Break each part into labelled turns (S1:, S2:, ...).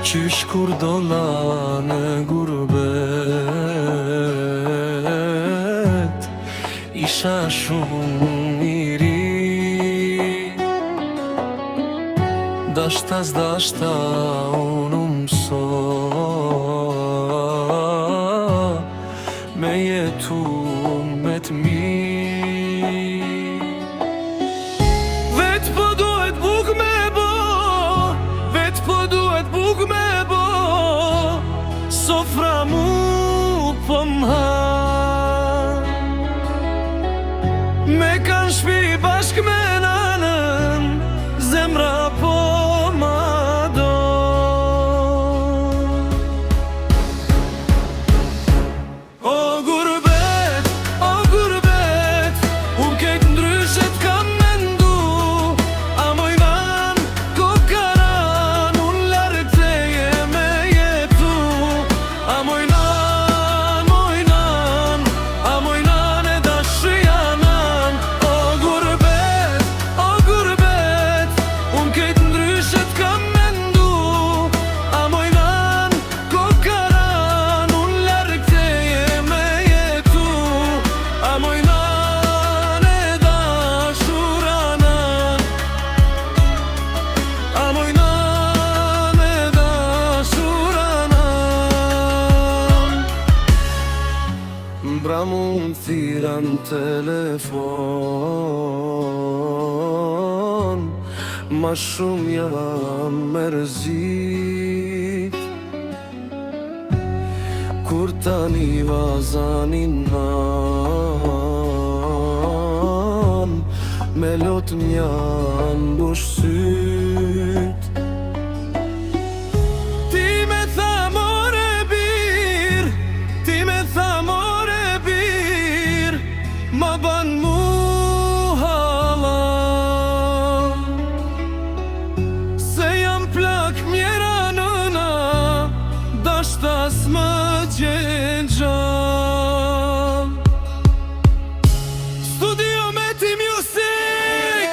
S1: Qysh kur dolla në gurbet, isha shumë i ri. Dashta s'dashta unë mëso me jetu me t'mi. Vet po duhet buk me bo, vet po duhet buk me bo, sofra mu po m'ha. Me kanë shpi bashk me nanën, zemra po ma do. O gurbet, unë kejt ndryshet kam mendu. A moj nan, kokaran, unë larg teje me jetu. A moj nan, a moj nan e dashria nan. O gurbet, unë kejt ndryshet kam mendu. A moj nan, kokaran, unë larg teje me jetu. A moj nan e dashura nan. A moj nan e dashura nan. Mbra mund thira në telefon, ma shumë jam mërzit. Kur tani vazanin nan, me lot m'jan bush syt. Ti me tha more bir, ti me tha more bir, ma ban mu hala. Se jam plak mjera nëna, dashta s'më gjen gjall. Studio me ti music.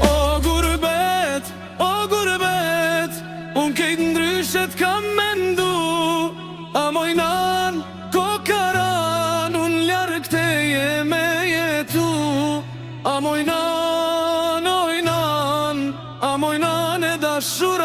S1: O gurbet, unë kejt ndryshet kam mendu. A moj nan, kokaran, unë larg teje me jetu. A moj nan, a moj nan e dashura